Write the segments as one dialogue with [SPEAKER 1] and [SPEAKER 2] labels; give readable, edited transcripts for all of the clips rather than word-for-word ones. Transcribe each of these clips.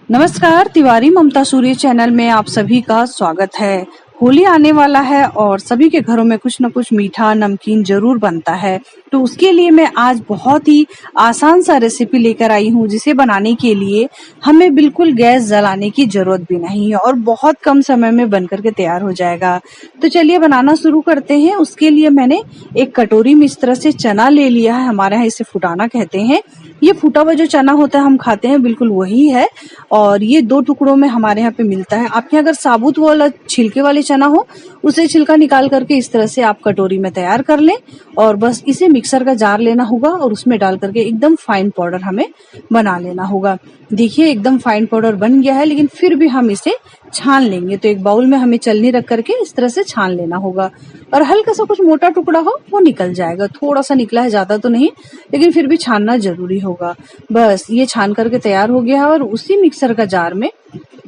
[SPEAKER 1] नमस्कार, तिवारी ममता सूर्य चैनल में आप सभी का स्वागत है। होली आने वाला है और सभी के घरों में कुछ न कुछ मीठा नमकीन जरूर बनता है। तो उसके लिए मैं आज बहुत ही आसान सा रेसिपी लेकर आई हूँ, जिसे बनाने के लिए हमें बिल्कुल गैस जलाने की जरूरत भी नहीं है और बहुत कम समय में बनकर के तैयार हो जाएगा। तो चलिए बनाना शुरू करते हैं। उसके लिए मैंने एक कटोरी में इस तरह से चना ले लिया है। हमारे यहाँ इसे फुटाना कहते हैं। ये फूटा हुआ जो चना होता है हम खाते हैं, बिल्कुल वही है। और ये 2 टुकड़ों में हमारे यहाँ पे मिलता है। आपके यहाँ अगर साबुत वाला छिलके वाले चना हो, उसे छिलका निकाल करके इस तरह से आप कटोरी में तैयार कर लें और बस इसे मिक्सर का जार लेना होगा और उसमें डाल करके एकदम फाइन पाउडर हमें बना लेना होगा। देखिए एकदम फाइन पाउडर बन गया है, लेकिन फिर भी हम इसे छान लेंगे। तो एक बाउल में हमें चलनी रख करके इस तरह से छान लेना होगा और हल्का सा कुछ मोटा टुकड़ा हो वो निकल जाएगा। थोड़ा सा निकला है, ज्यादा तो नहीं, लेकिन फिर भी छानना जरूरी होगा। बस ये छान करके तैयार हो गया है और उसी मिक्सर का जार में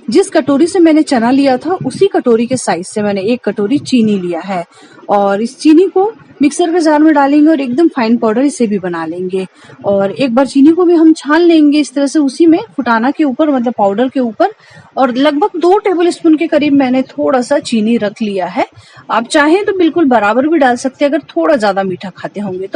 [SPEAKER 1] जिस कटोरी से मैंने चना लिया था, उसी कटोरी के साइज से मैंने 1 कटोरी चीनी लिया है और इस चीनी को मिक्सर के जार में डालेंगे और एकदम फाइन पाउडर इसे भी बना लेंगे। और एक बार चीनी को भी हम छान लेंगे इस तरह से उसी में फुटाना के ऊपर, मतलब पाउडर के ऊपर। और लगभग 2 टेबल स्पून के करीब मैंने थोड़ा सा चीनी रख लिया है। आप चाहें तो बिल्कुल बराबर भी डाल सकते हैं अगर थोड़ा ज्यादा मीठा खाते होंगे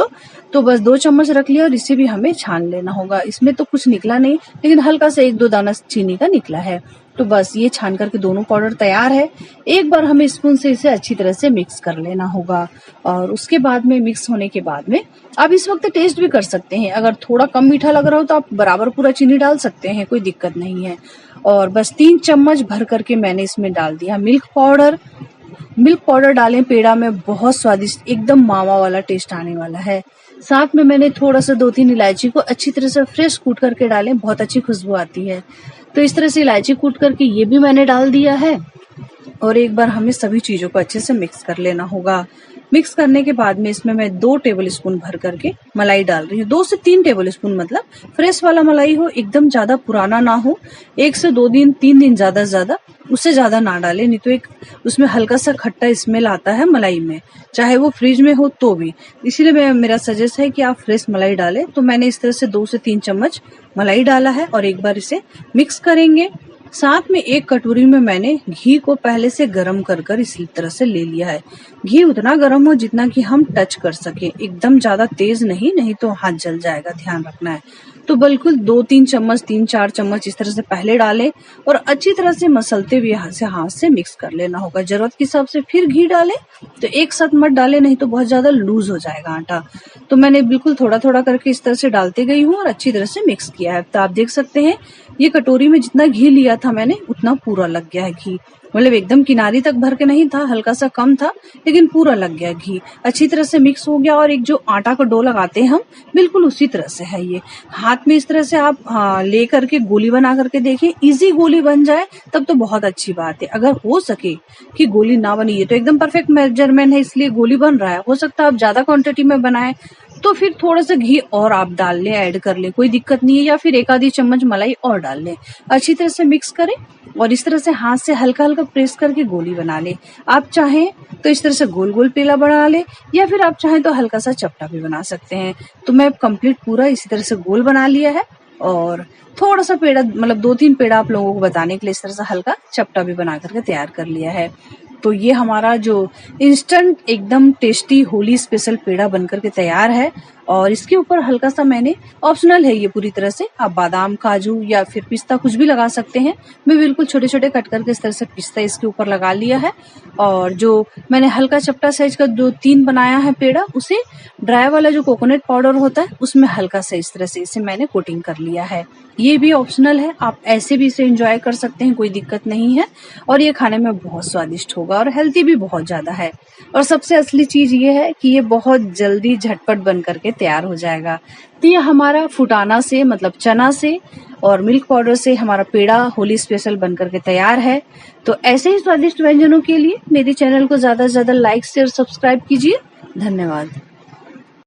[SPEAKER 1] तो बस 2 चम्मच रख लिया और इसे भी हमें छान लेना होगा। इसमें तो कुछ निकला नहीं, लेकिन हल्का सा 1-2 दाना चीनी का निकला है। तो बस ये छान करके दोनों पाउडर तैयार है। एक बार हमें स्पून से इसे अच्छी तरह से मिक्स कर लेना होगा और उसके बाद में मिक्स होने के बाद में आप इस वक्त टेस्ट भी कर सकते हैं। अगर थोड़ा कम मीठा लग रहा हो तो आप बराबर पूरा चीनी डाल सकते हैं, कोई दिक्कत नहीं है। और बस 3 चम्मच भर करके मैंने इसमें डाल दिया मिल्क पाउडर। मिल्क पाउडर डालें पेड़ा में, बहुत स्वादिष्ट एकदम मावा वाला टेस्ट आने वाला है। साथ में मैंने थोड़ा सा 2-3 इलायची को अच्छी तरह से फ्रेश कूट करके डालें, बहुत अच्छी खुशबू आती है। तो इस तरह से इलायची कूट करके ये भी मैंने डाल दिया है और एक बार हमें सभी चीजों को अच्छे से मिक्स कर लेना होगा। मिक्स करने के बाद में इसमें मैं 2 टेबल स्पून भर करके मलाई डाल रही हूँ। 2 से 3 टेबल स्पून, मतलब फ्रेश वाला मलाई हो, एकदम ज्यादा पुराना ना हो। 1 से 2 दिन 3 दिन ज्यादा से ज्यादा, उससे ज्यादा ना डालें, नहीं तो एक उसमें हल्का सा खट्टा स्मेल आता है मलाई में, चाहे वो फ्रिज में हो तो भी। इसीलिए मेरा सजेस्ट है कि आप फ्रेश मलाई डालें। तो मैंने इस तरह से 2 से 3 चम्मच मलाई डाला है और एक बार इसे मिक्स करेंगे। साथ में 1 कटोरी में मैंने घी को पहले से गरम कर इसी तरह से ले लिया है। घी उतना गरम हो जितना कि हम टच कर सके, एकदम ज्यादा तेज नहीं तो हाथ जल जाएगा, ध्यान रखना है। तो बिल्कुल 2-3 चम्मच, 3-4 चम्मच इस तरह से पहले डालें और अच्छी तरह से मसलते हुए हाथ से मिक्स कर लेना होगा। जरूरत के हिसाब से फिर घी डालें, तो एक साथ मत डालें, नहीं तो बहुत ज्यादा लूज हो जाएगा आटा। तो मैंने बिल्कुल थोड़ा थोड़ा करके इस तरह से डालते गई हूँ और अच्छी तरह से मिक्स किया है। तो आप देख सकते हैं ये कटोरी में जितना घी लिया था मैंने, उतना पूरा लग गया है घी। मतलब एकदम किनारी तक भर के नहीं था, हल्का सा कम था, लेकिन पूरा लग गया घी। अच्छी तरह से मिक्स हो गया और एक जो आटा का डो लगाते हैं हम, बिल्कुल उसी तरह से है ये। हाथ में इस तरह से आप ले करके गोली बना करके देखें। इजी गोली बन जाए तब तो बहुत अच्छी बात है। अगर हो सके कि गोली ना बनी, ये तो एकदम परफेक्ट मेजरमेंट है इसलिए गोली बन रहा है। हो सकता है आप ज्यादा क्वांटिटी में बनाएं तो फिर थोड़ा सा घी और आप डाल लें, ऐड कर लें, कोई दिक्कत नहीं है। या फिर 1 आधी चम्मच मलाई और डाल लें। अच्छी तरह से मिक्स करें और इस तरह से हाथ से हल्का हल्का प्रेस करके गोली बना लें। आप चाहें तो इस तरह से गोल गोल पेला बना लें या फिर आप चाहें तो हल्का सा चपटा भी बना सकते हैं। तो मैं कंप्लीट पूरा इसी तरह से गोल बना लिया है और थोड़ा सा पेड़ा, मतलब 2-3 पेड़ा आप लोगों को बताने के लिए इस तरह से हल्का चपटा भी बना करके तैयार कर लिया है। तो ये हमारा जो इंस्टेंट एकदम टेस्टी होली स्पेशल पेड़ा बनकर के तैयार है। और इसके ऊपर हल्का सा मैंने, ऑप्शनल है ये पूरी तरह से, आप बादाम, काजू या फिर पिस्ता कुछ भी लगा सकते हैं। मैं बिल्कुल छोटे छोटे कट करके इस तरह से पिस्ता इसके ऊपर लगा लिया है। और जो मैंने हल्का चपटा साइज का जो 3 बनाया है पेड़ा, उसे ड्राई वाला जो कोकोनट पाउडर होता है उसमें हल्का सा इस तरह से इसे मैंने कोटिंग कर लिया है। ये भी ऑप्शनल है, आप ऐसे भी इसे एंजॉय कर सकते हैं, कोई दिक्कत नहीं है। और ये खाने में बहुत स्वादिष्ट होगा और हेल्थी भी बहुत ज्यादा है। और सबसे असली चीज ये है कि ये बहुत जल्दी झटपट बन करके तैयार हो जाएगा। तो ये हमारा फुटाना से, मतलब चना से और मिल्क पाउडर से हमारा पेड़ा होली स्पेशल बन करके तैयार है। तो ऐसे ही स्वादिष्ट व्यंजनों के लिए मेरे चैनल को ज्यादा से ज्यादा लाइक, शेयर, सब्सक्राइब कीजिए। धन्यवाद।